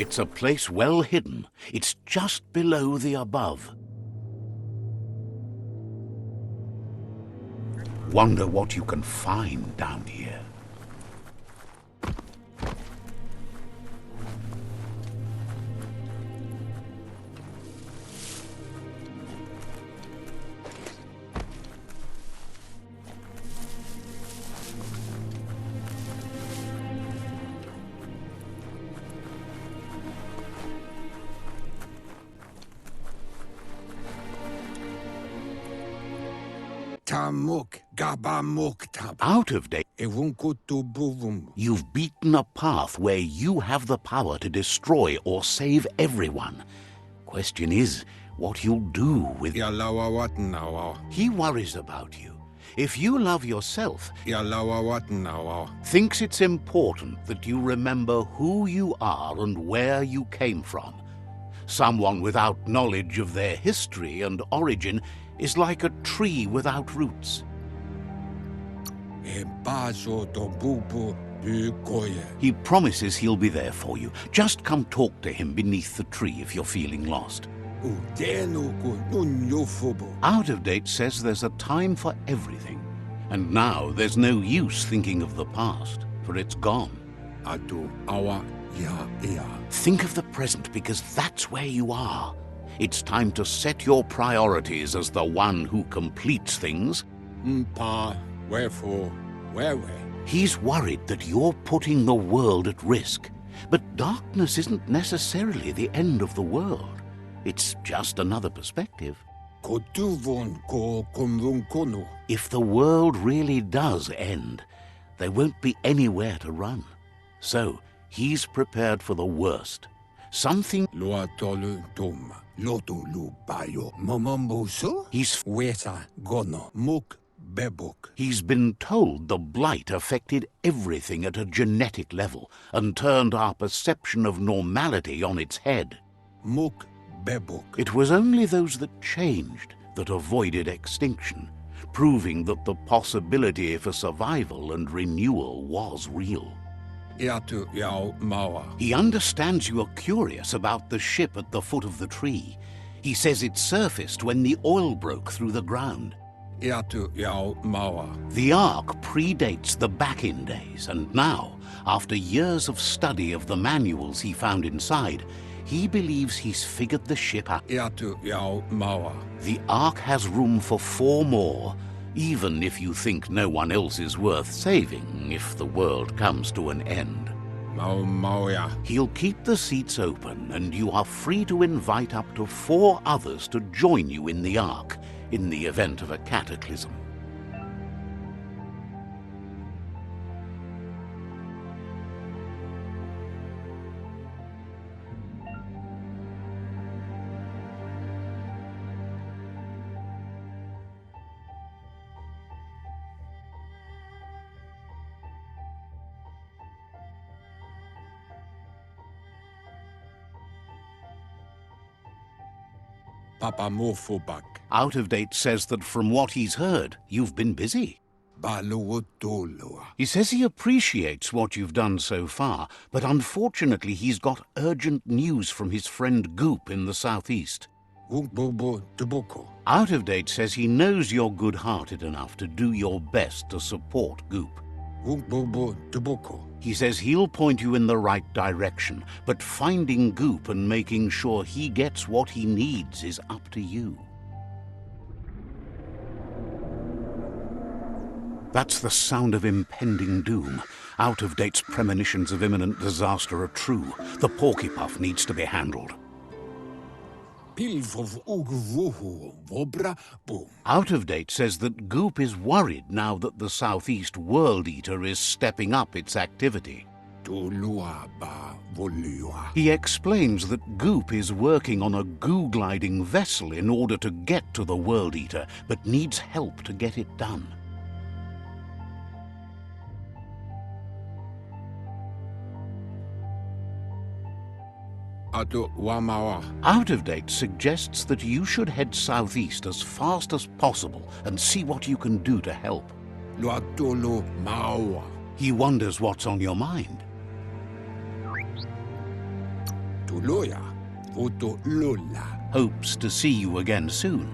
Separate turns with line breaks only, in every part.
It's a place well hidden. It's just below the above. Wonder what you can find down here.
Tamuk gabamuk tab.
Out of date.
Evunkutu.
You've beaten a path where you have the power to destroy or save everyone. Question is, what you'll do with...
Yalawawatnawa.
He worries about you. If you love yourself,
Yalawawatnawa.
thinks it's important that you remember who you are and where you came from. Someone without knowledge of their history and origin is like a tree without roots.
Ebazo to bubu bukoye.
He promises he'll be there for you. Just come talk to him beneath the tree if you're feeling lost.
Udenuku nunyofubu.
Out of date says there's a time for everything. And now there's no use thinking of the past, for it's gone.
Atu awa ya ea.
Think of the present because that's where you are. It's time to set your priorities as the one who completes things.
Mpa wherefore wewe.
He's worried that you're putting the world at risk. But darkness isn't necessarily the end of the world. It's just another perspective.
Kotuvon ko konvunkono.
If the world really does end, there won't be anywhere to run. So he's prepared for the worst. Something...
Luatolu toma. Lotu lupayo. Momombuso?
He's
Weta gono. Muk bebuk.
He's been told the blight affected everything at a genetic level and turned our perception of normality on its head.
Muk bebuk.
It was only those that changed that avoided extinction, proving that the possibility for survival and renewal was real.
Yatu yao mawa.
He understands you are curious about the ship at the foot of the tree. He says it surfaced when the oil broke through the ground.
Yatu yao mawa.
The Ark predates the back-in days, and now, after years of study of the manuals he found inside, he believes he's figured the ship out.
Yatu yao mawa.
The Ark has room for 4 more, even if you think no one else is worth saving if the world comes to an end.
Mao maoya.
He'll keep the seats open, and you are free to invite up to 4 others to join you in the Ark in the event of a cataclysm.
Papa mofobak.
Out of Date says that from what he's heard, you've been busy.
Baluotolua.
He says he appreciates what you've done so far, but unfortunately he's got urgent news from his friend Goop in the southeast.
Wukbobo tuboko.
Out of Date says he knows you're good-hearted enough to do your best to support Goop.
Wukbobo tuboko.
He says he'll point you in the right direction, but finding Goop and making sure he gets what he needs is up to you. That's the sound of impending doom. Out of Date's premonitions of imminent disaster are true. The Porkypuff needs to be handled.
Pilvov ugvuhu vobra boom.
Out of Date says that Goop is worried now that the Southeast World Eater is stepping up its activity.
Tulua ba volua.
He explains that Goop is working on a goo-gliding vessel in order to get to the World Eater, but needs help to get it done.
Atu wamawa.
Out of Date suggests that you should head southeast as fast as possible and see what you can do to help.
Luatolo mawa.
He wonders what's on your mind.
Tuloya, voto Lola.
Hopes to see you again soon.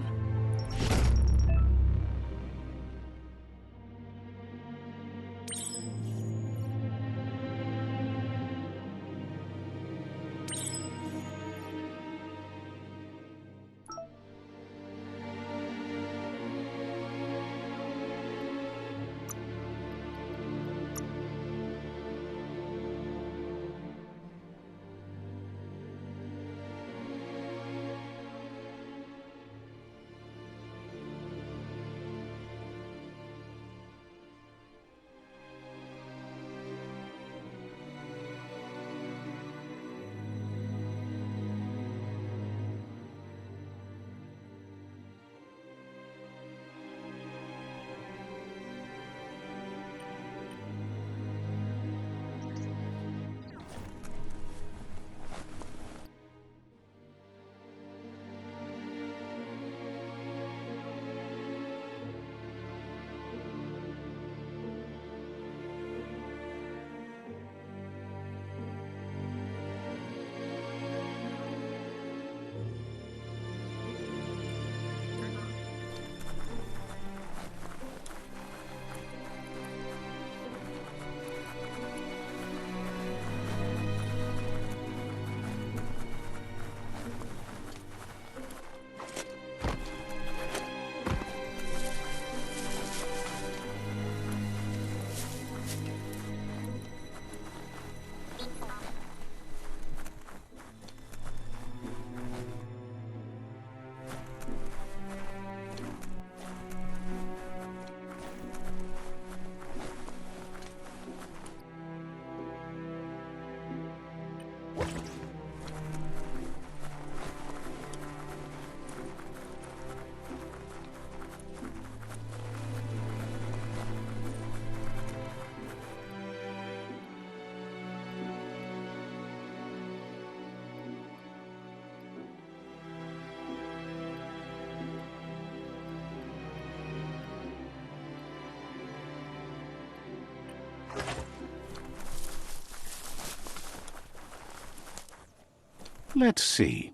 Let's see.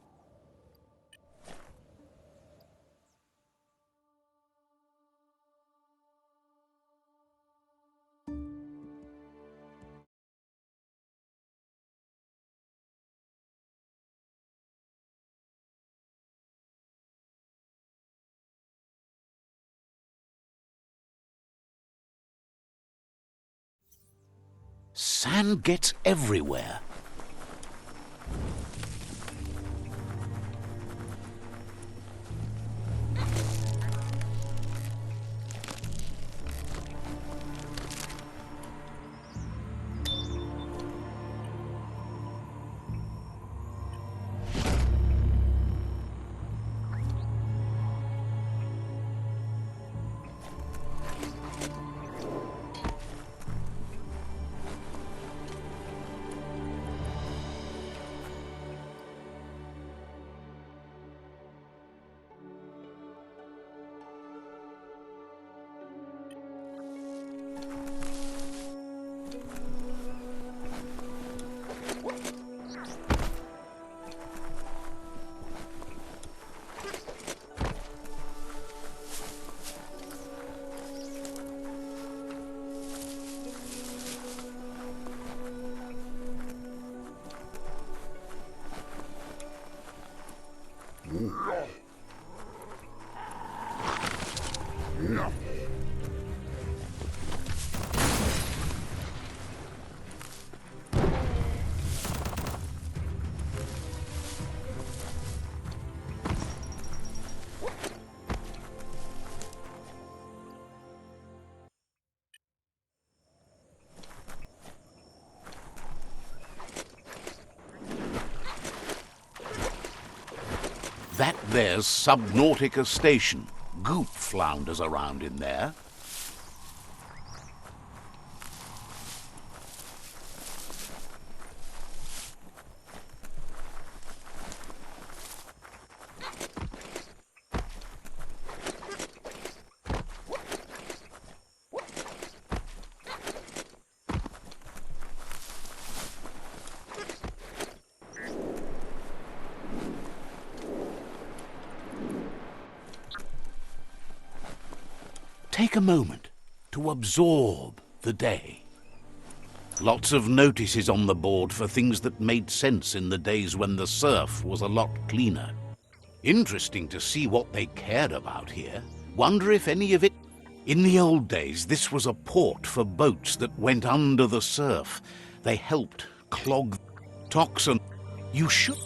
Sand gets everywhere. That there's Subnautica Station. Goop flounders around in there. Take a moment to absorb the day. Lots of notices on the board for things that made sense in the days when the surf was a lot cleaner. Interesting to see what they cared about here. Wonder if any of it... In the old days, this was a port for boats that went under the surf. They helped clog toxin. You should...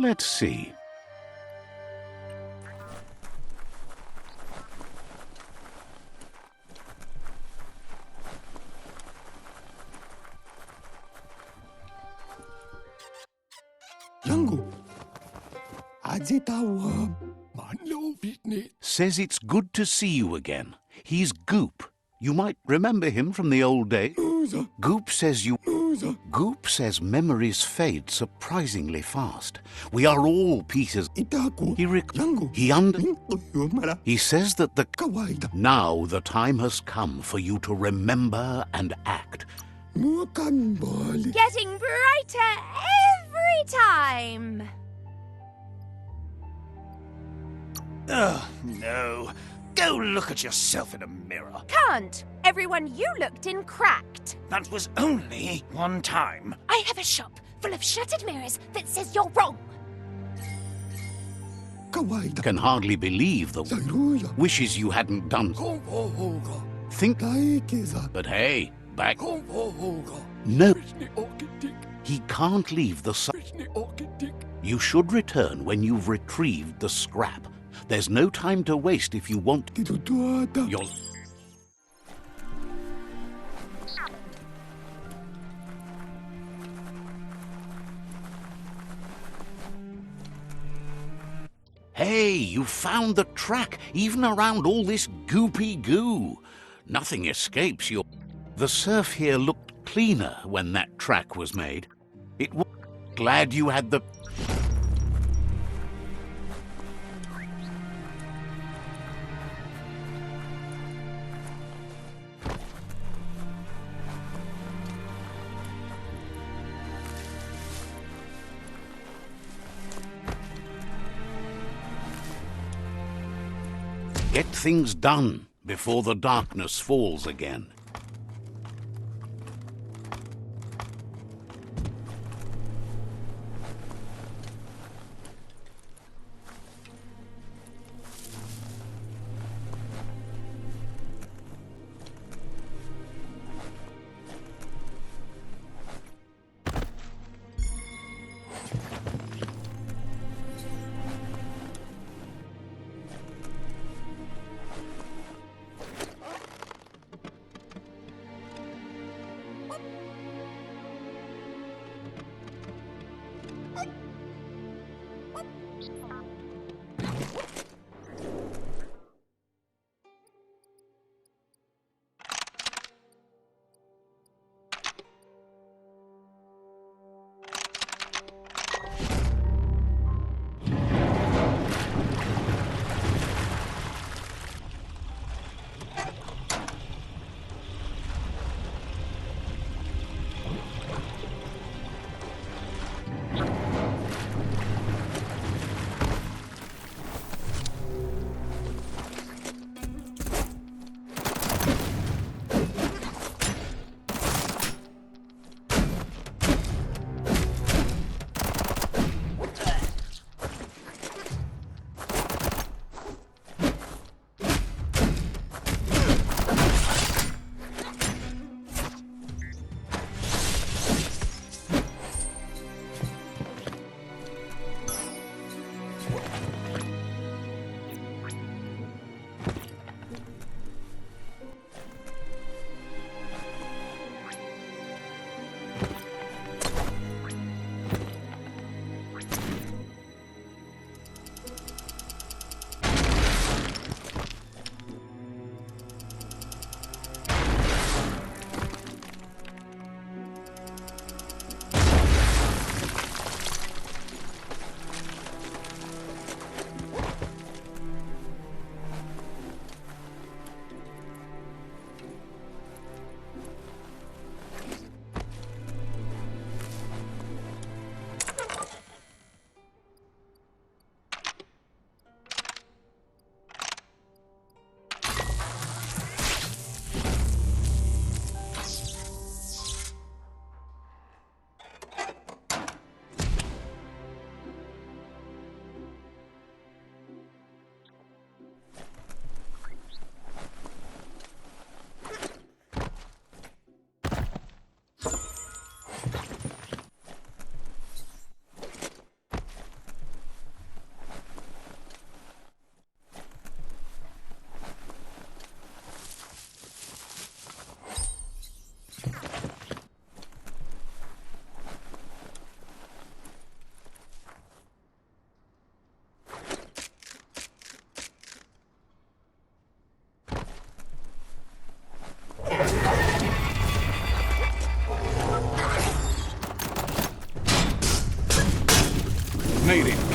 Let's see.
Yangu. Azitawa. Manlo Vitne.
Says it's good to see you again. He's Goop. You might remember him from the old days. Goop says you... Goop says memories fade surprisingly fast. We are all pieces. He says that now the time has come for you to remember and act.
Getting brighter every time.
Oh, no. Go look at yourself in a mirror.
Can't. Everyone you looked in cracked.
That was only one time.
I have a shop full of shattered mirrors that says you're wrong.
Can hardly believe the wishes you hadn't done. Think, but hey, back. No, he can't leave the You should return when you've retrieved the scrap. There's no time to waste if you want your... Hey, you found the track, even around all this goopy goo. Nothing escapes you. The surf here looked cleaner when that track was made. It was glad you had the... Get things done before the darkness falls again.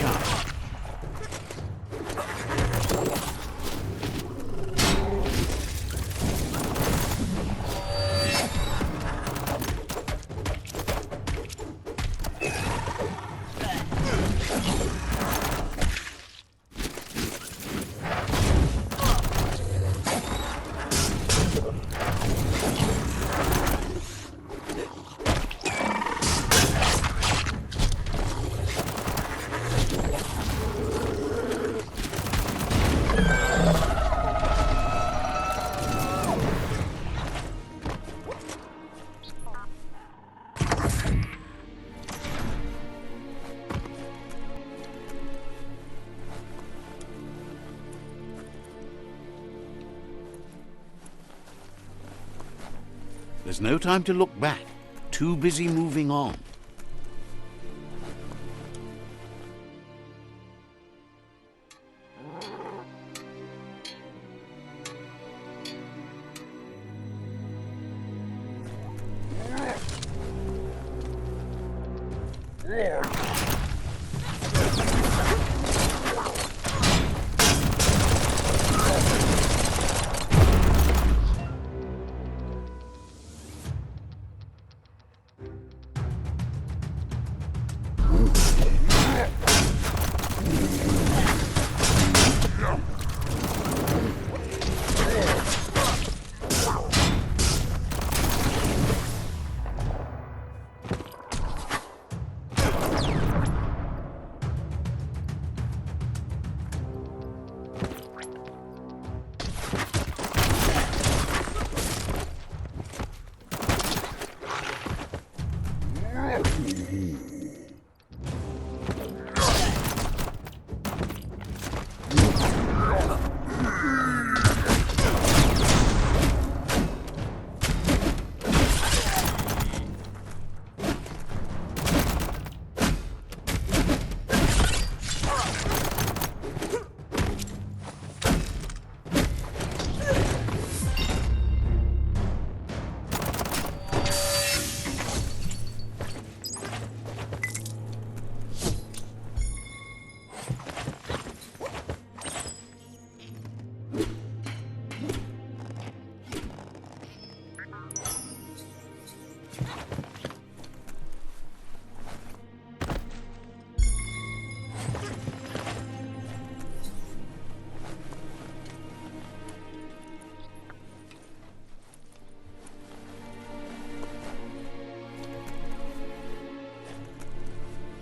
come. There's no time to look back. Too busy moving on.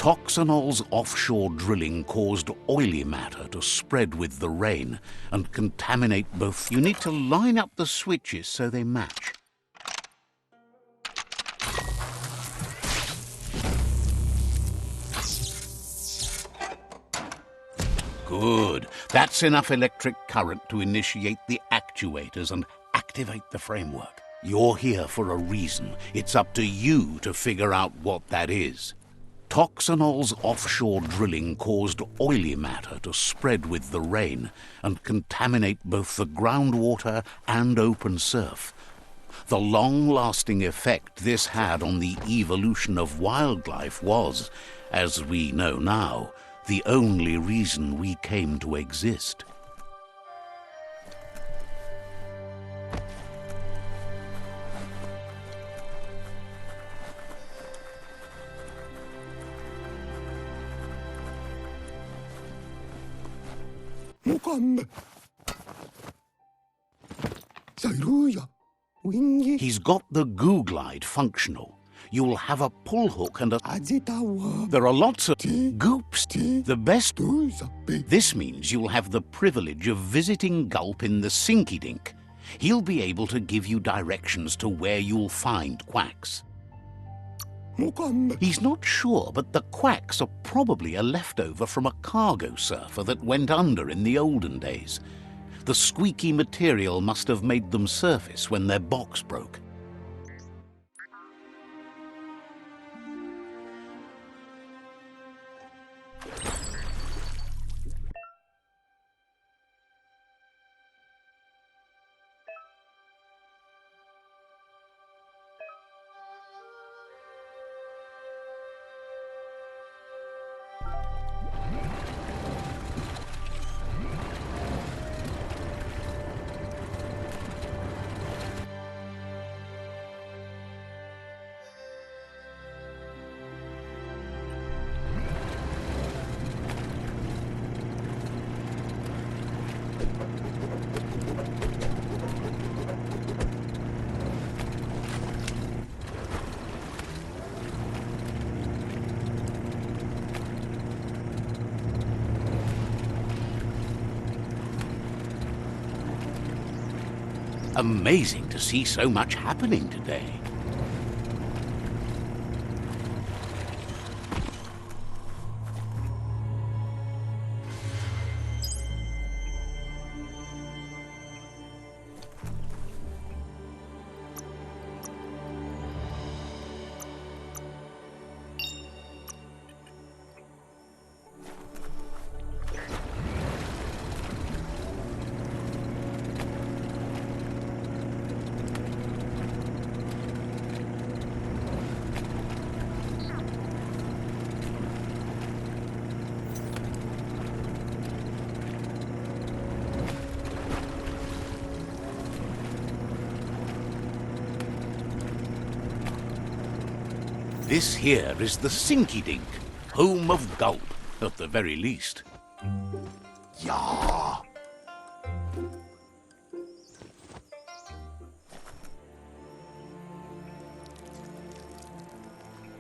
Toxanol's offshore drilling caused oily matter to spread with the rain and contaminate both. You need to line up the switches so they match. Good. That's enough electric current to initiate the actuators and activate the framework. You're here for a reason. It's up to you to figure out what that is. Toxanol's offshore drilling caused oily matter to spread with the rain and contaminate both the groundwater and open surf. The long-lasting effect this had on the evolution of wildlife was, as we know now, the only reason we came to exist.
Mukambe. Sairuya. Wingi.
He's got the goo glide functional. You'll have a pull hook and a...
Ajitawa.
There are lots of
Tea.
goops.
Tea.
The best...
Tuzape.
This means you'll have the privilege of visiting Gulp in the Sinky Dink. He'll be able to give you directions to where you'll find quacks.
Mukambe.
He's not sure, but the quacks are probably a leftover from a cargo surfer that went under in the olden days. The squeaky material must have made them surface when their box broke. Amazing to see so much happening today. This here is the Sinky Dink, home of Gulp, at the very least.
Ja.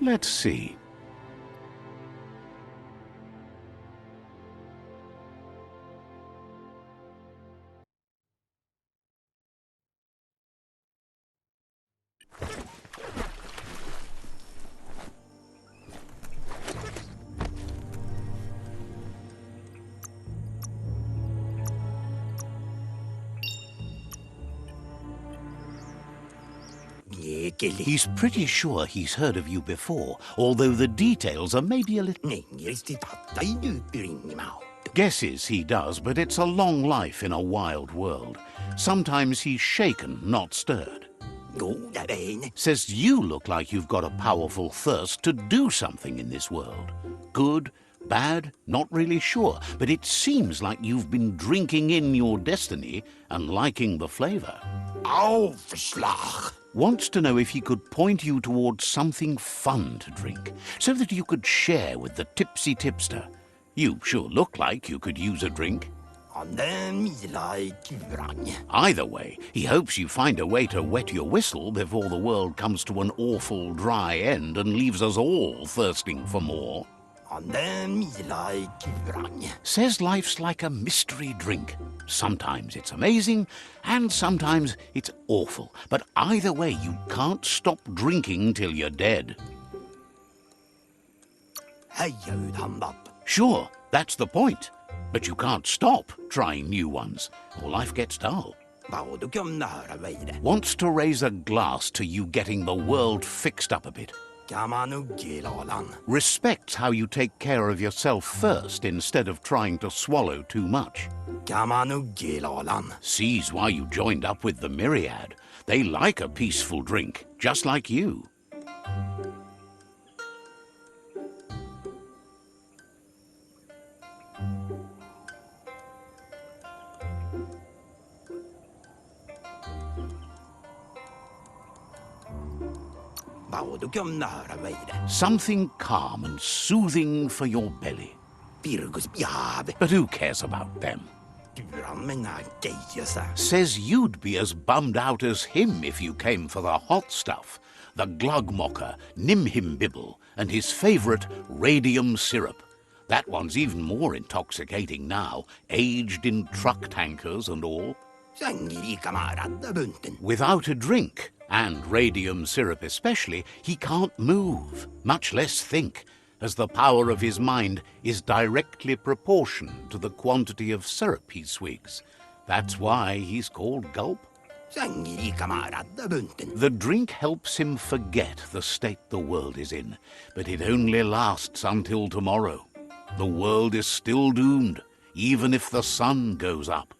Let's see. He's pretty sure he's heard of you before, although the details are maybe a little... Guesses he does, but it's a long life in a wild world. Sometimes he's shaken, not stirred. Says you look like you've got a powerful thirst to do something in this world. Good, bad, not really sure, but it seems like you've been drinking in your destiny and liking the flavor.
Aufschlag.
Wants to know if he could point you towards something fun to drink, so that you could share with the tipsy tipster. You sure look like you could use a drink. Either way, he hopes you find a way to wet your whistle before the world comes to an awful dry end and leaves us all thirsting for more. Says life's like a mystery drink. Sometimes it's amazing, and sometimes it's awful. But either way, you can't stop drinking till you're dead. Sure, that's the point. But you can't stop trying new ones, or life gets dull. Wants to raise a glass to you getting the world fixed up a bit. Respects how you take care of yourself first instead of trying to swallow too much. Sees why you joined up with the Myriad. They like a peaceful drink, just like you. Something calm and soothing for your belly. But who cares about them? Says you'd be as bummed out as him if you came for the hot stuff. The Glugmocker, Nimhimbibble, and his favourite radium syrup. That one's even more intoxicating now, aged in truck tankers and all. Without a drink, and radium syrup especially, he can't move, much less think, as the power of his mind is directly proportioned to the quantity of syrup he swigs. That's why he's called Gulp. The drink helps him forget the state the world is in, but it only lasts until tomorrow. The world is still doomed, even if the sun goes up.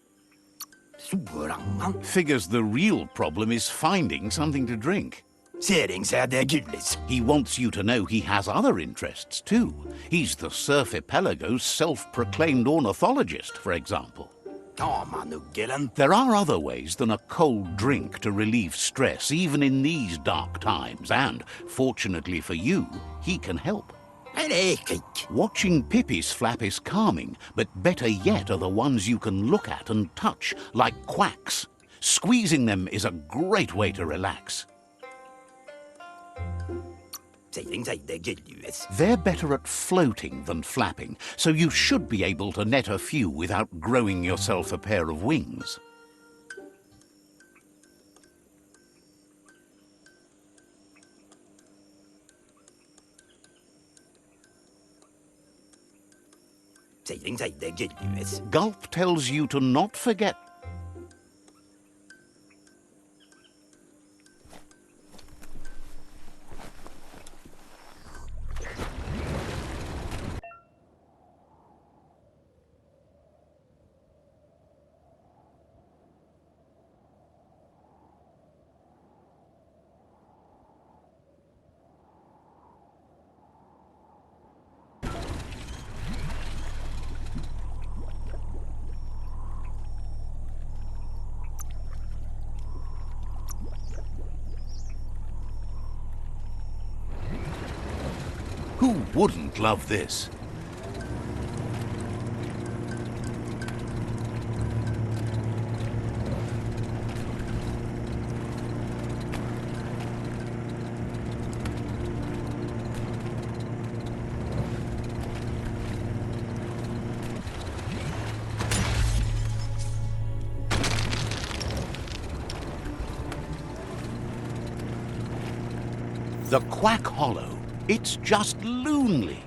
Figures the real problem is finding something to drink. He wants you to know he has other interests too. He's the Surfipelago's self-proclaimed ornithologist, for example. There are other ways than a cold drink to relieve stress, even in these dark times, and, fortunately for you, he can help. Watching Pippi's flap is calming, but better yet are the ones you can look at and touch, like quacks. Squeezing them is a great way to relax. They're better at floating than flapping, so you should be able to net a few without growing yourself a pair of wings. Gulp tells you to not forget. Who wouldn't love this? The Quack Hollow. It's just loonly.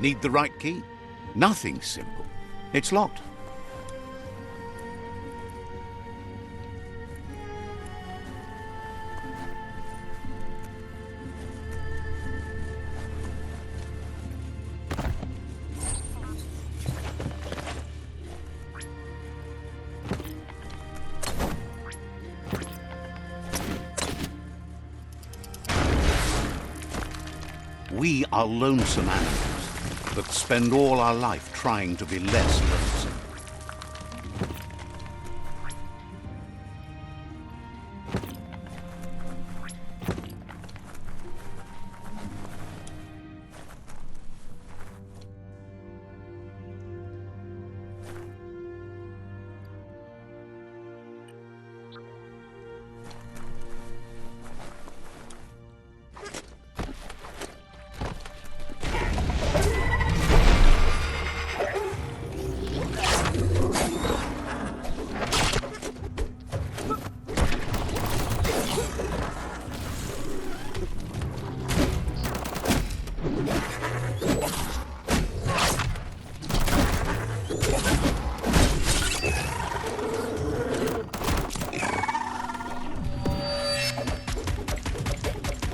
Need the right key? Nothing's simple. It's locked. We are lonesome animals that spend all our life trying to be less lonesome.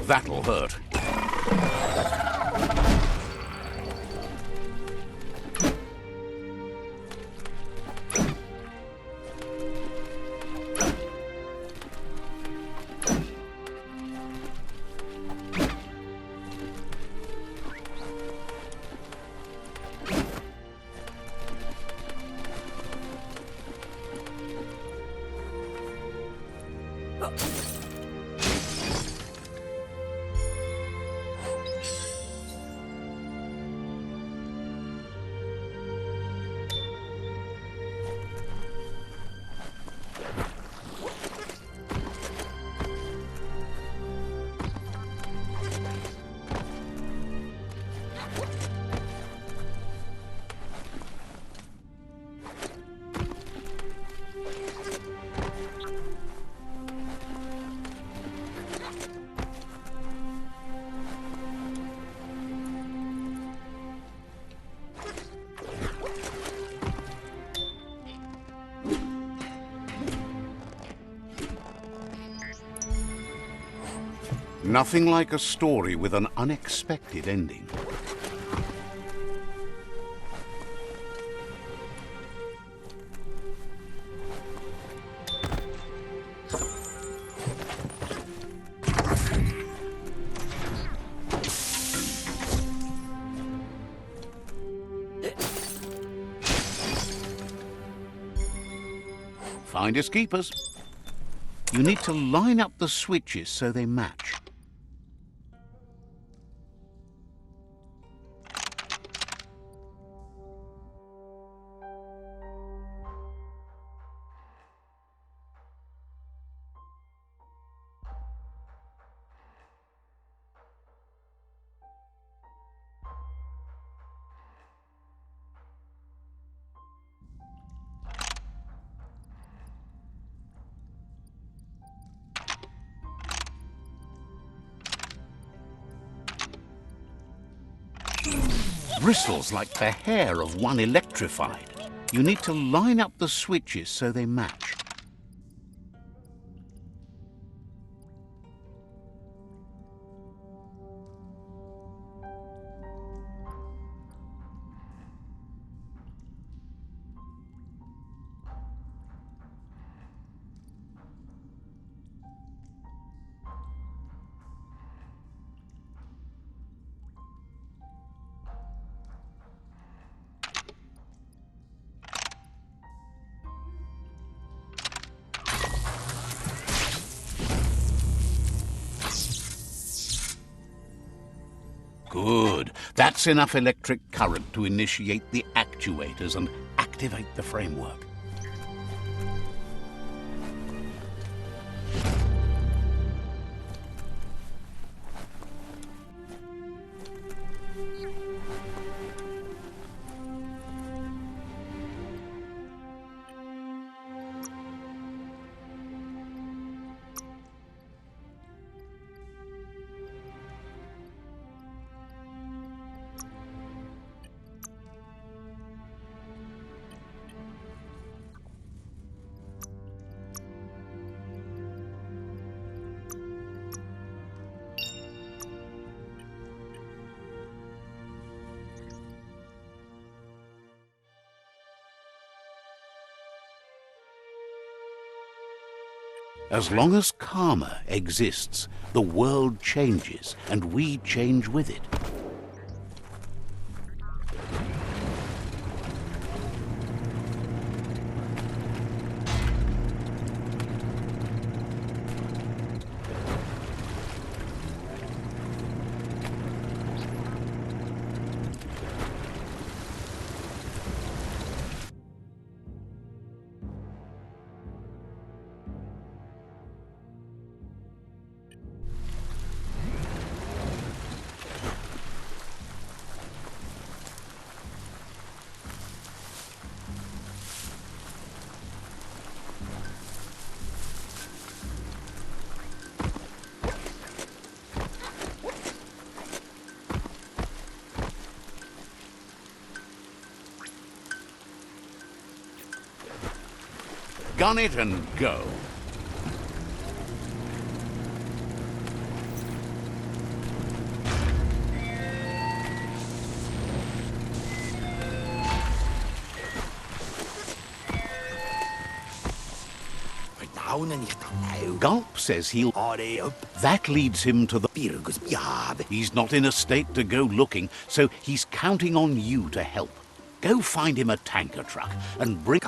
That'll hurt. Nothing like a story with an unexpected ending. Finders keepers. You need to line up the switches so they match. Bristles like the hair of one electrified. You need to line up the switches so they match. Good. That's enough electric current to initiate the actuators and activate the framework. As long as karma exists, the world changes, and we change with it. Gun it and go. Gulp says he'll... That leads him to the... He's not in a state to go looking, so he's counting on you to help. Go find him a tanker truck and bring...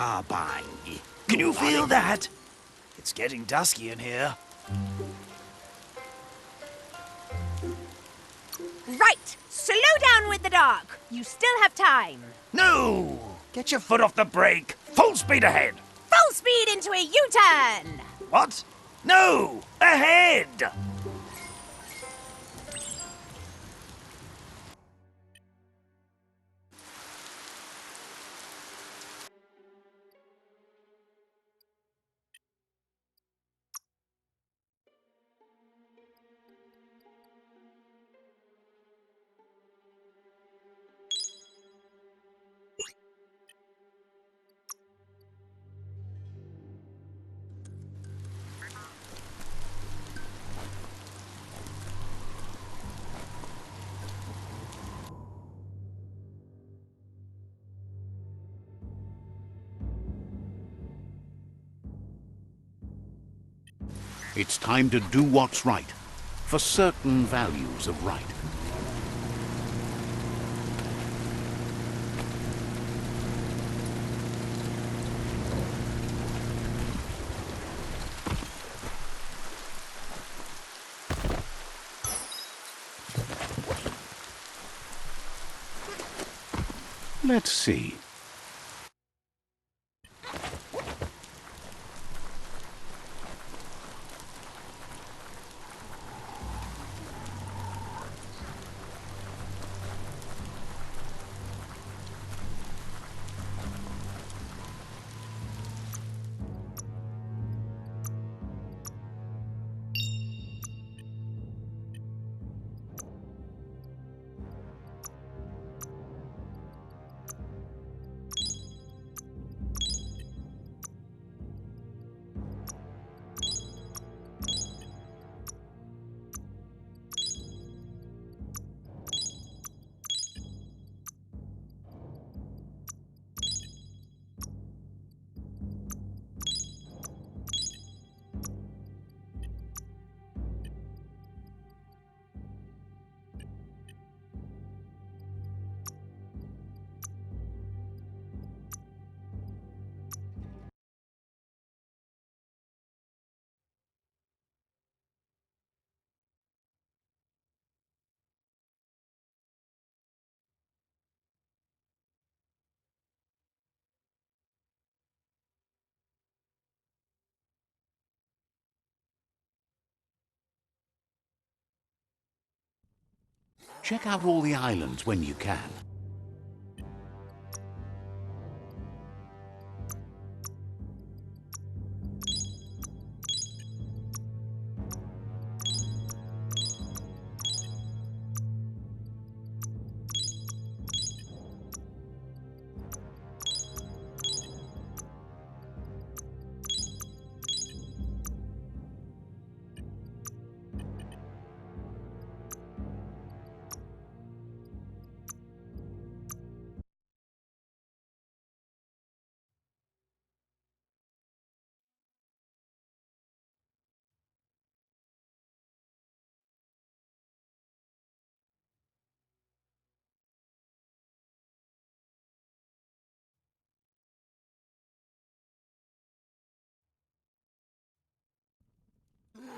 Can you feel that? It's getting dusky in here.
Right! Slow down with the dog. You still have time.
No! Get your foot off the brake. Full speed ahead.
Full speed into a U-turn!
What? No! Ahead!
It's time to do what's right, for certain values of right. Let's see. Check out all the islands when you can.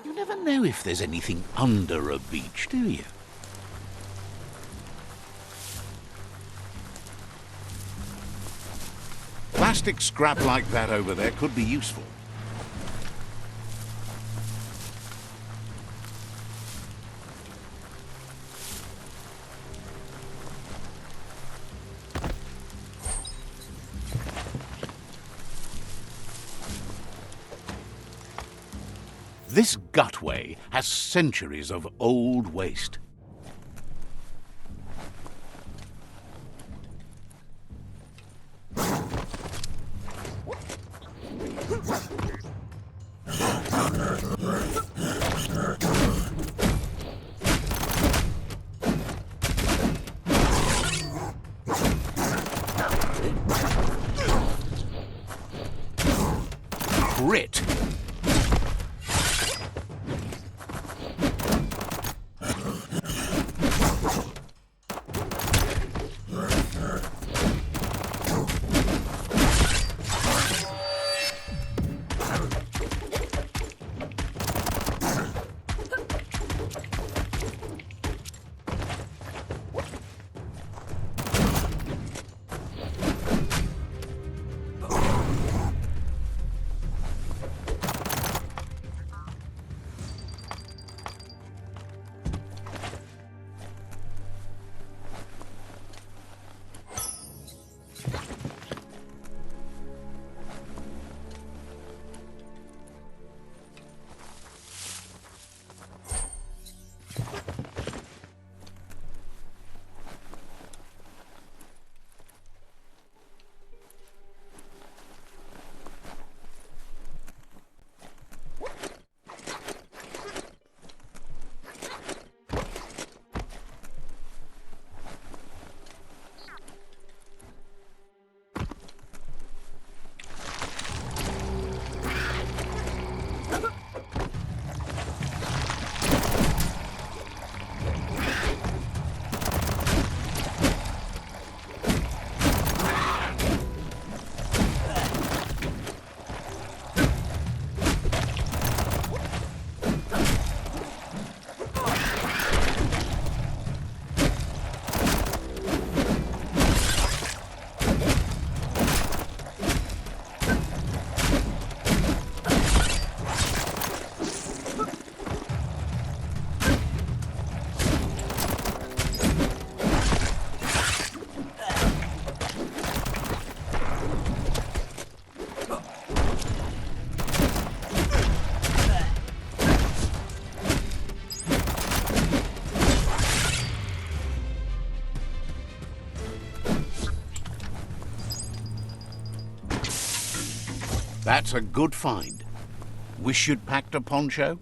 You never know if there's anything under a beach, do you? Plastic scrap like that over there could be useful. This gutway has centuries of old waste. Grit. That's a good find. Wish you'd packed a poncho?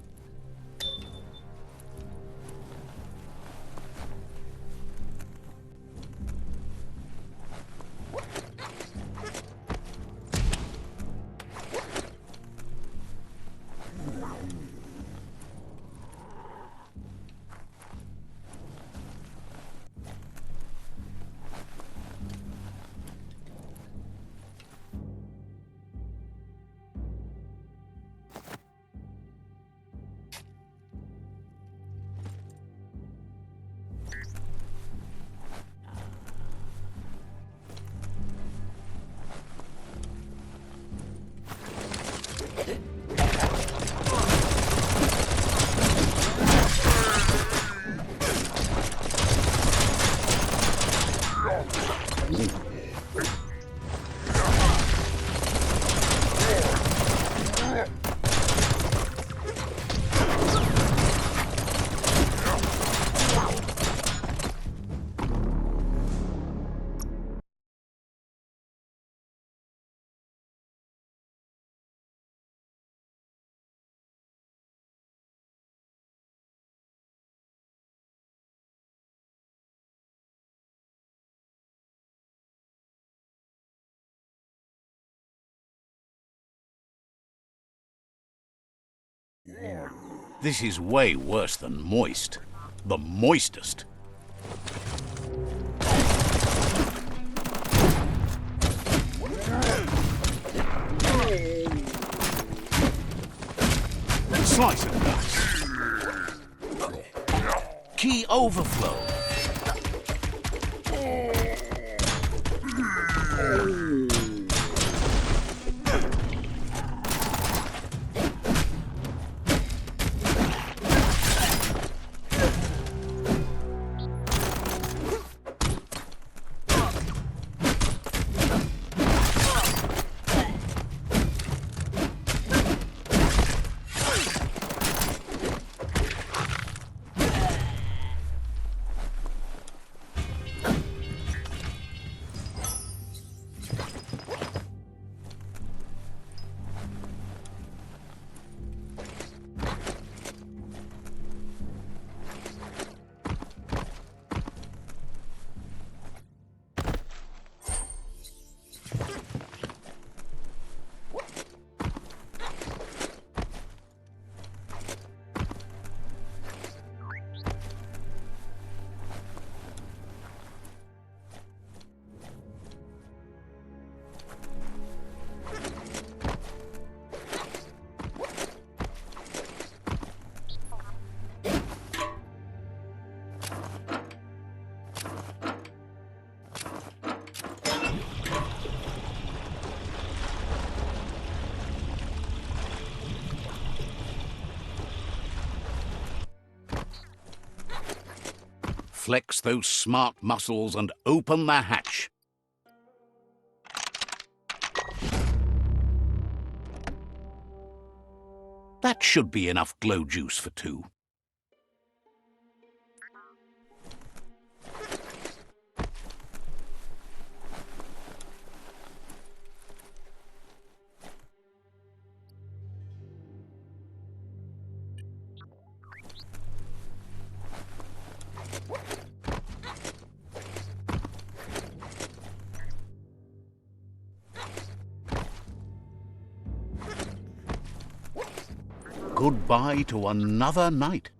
This is way worse than moist. The moistest. Slice and dice. Key overflow. Flex those smart muscles and open the hatch. That should be enough glow juice for two. Goodbye to another night.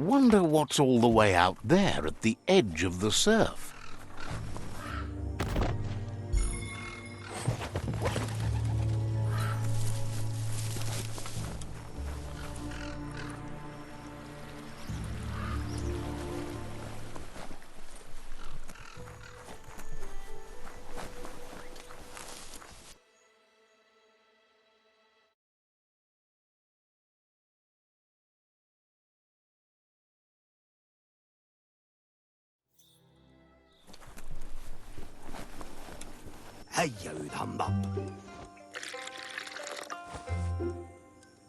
wonder what's all the way out there at the edge of the surf.
Hejauthamma.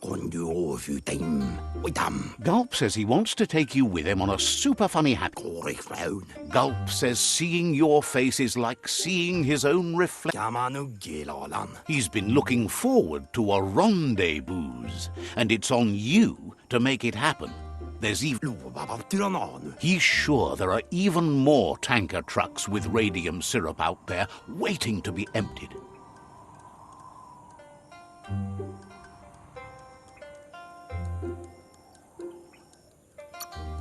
Konduofutim. Uitam.
Gulp says he wants to take you with him on a super funny hap.
Korifraun.
Gulp says seeing your face is like seeing his own reflection.
Kamanu gilalan.
He's been looking forward to a rendezvous, and it's on you to make it happen. There's even...
Luvavatrananu.
He's sure there are even more tanker trucks with radium syrup out there waiting to be emptied.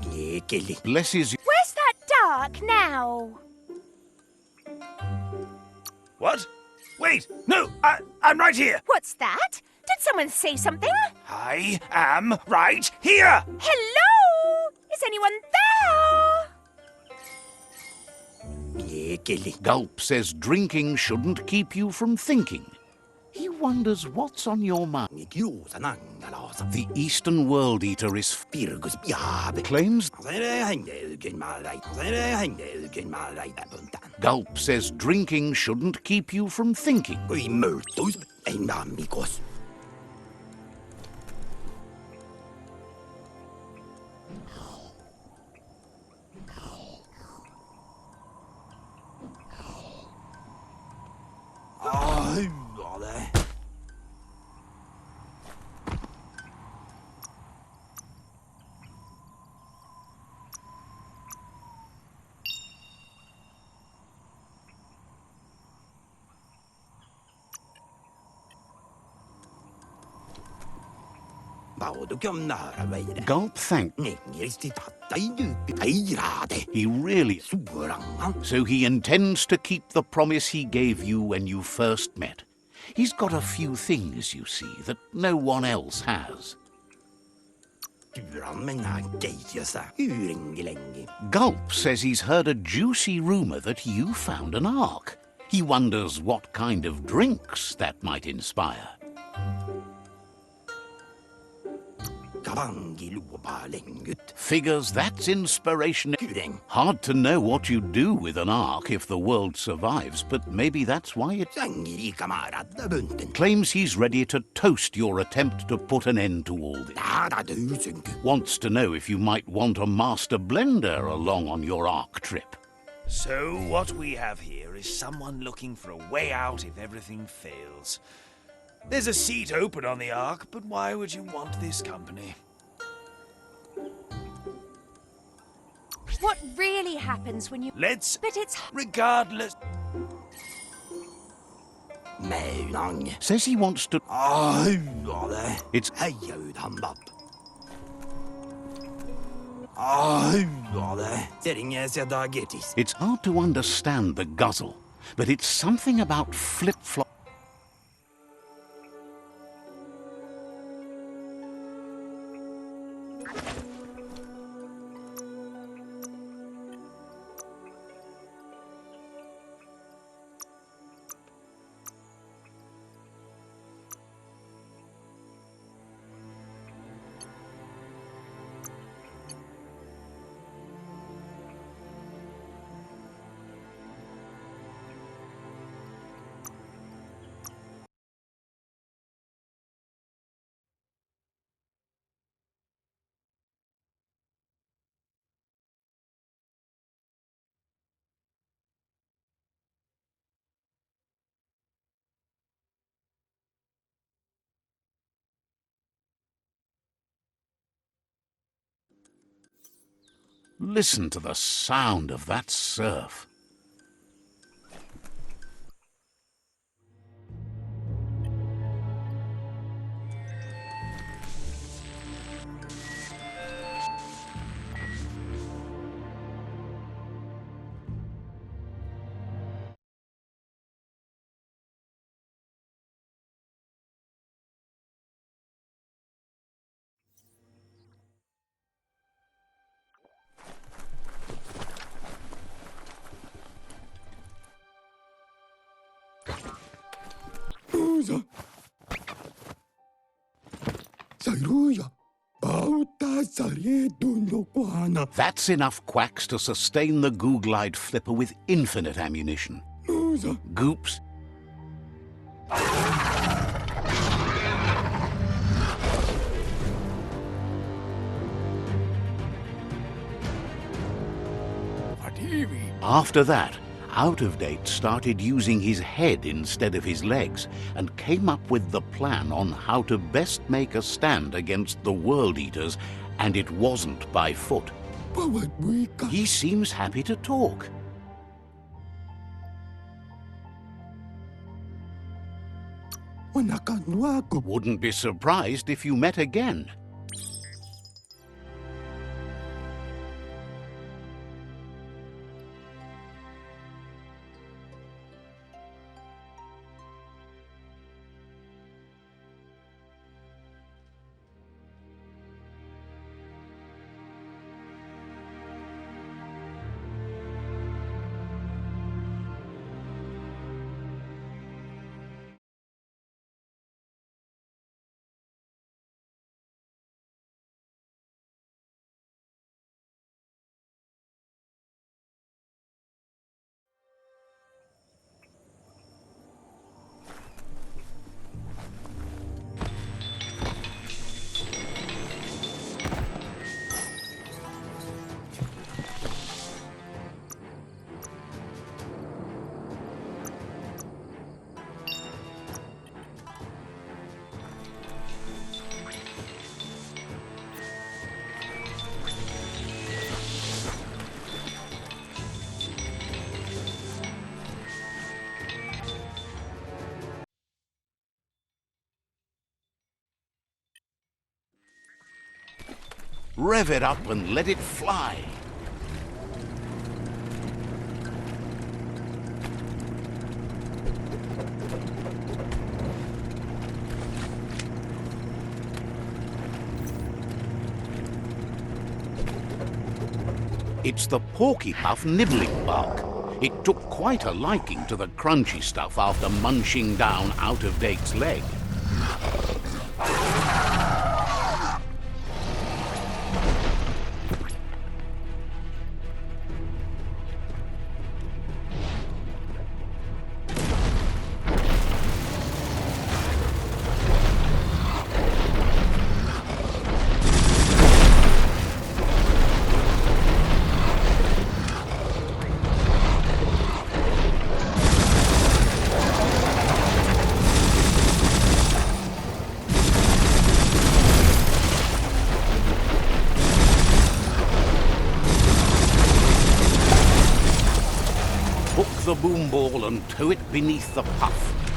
Yekeli.
Blesses you.
Where's that dark now?
What? Wait! No! I'm right here!
What's that? Did someone say something?
I am right here!
Hello? Is anyone there?
Yekeli.
Gulp says drinking shouldn't keep you from thinking. He wonders what's on your mind.
Nikiusanangalasa.
The Eastern World Eater is
Pirgus piabe.
claims.
Puntan.
Gulp says drinking shouldn't keep you from thinking.
Oi murtus. Enamikos.
Gulp thanked. He really... So he intends to keep the promise he gave you when you first met. He's got a few things, you see, that no one else has. Gulp says he's heard a juicy rumor that you found an ark. He wonders what kind of drinks that might inspire. Figures that's inspiration. Hard to know what you do with an ark if the world survives, but maybe that's why it claims he's ready to toast your attempt to put an end to all this. Wants to know if you might want a master blender along on your ark trip.
So what we have here is someone looking for a way out if everything fails. There's a seat open on the Ark, but why would you want this company?
What really happens when you...
Let's...
But it's...
Regardless...
Says he wants to... It's... It's hard to understand the guzzle, but it's something about flip-flop. Listen to the sound of that surf.
Musa. Sairuya. Bauta saredo no kwana.
That's enough quacks to sustain the Googlide flipper with infinite ammunition.
Musa.
Goops,
Adivi.
after that, Out of Date started using his head instead of his legs and came up with the plan on how to best make a stand against the World Eaters, and it wasn't by foot.
Bawat wika.
He seems happy to talk.
Wanakanwago.
Wouldn't be surprised if you met again. Rev it up and let it fly. It's the Porky Puff nibbling bark. It took quite a liking to the crunchy stuff after munching down Out of Date's leg. Hook the boom ball and tow it beneath the puff.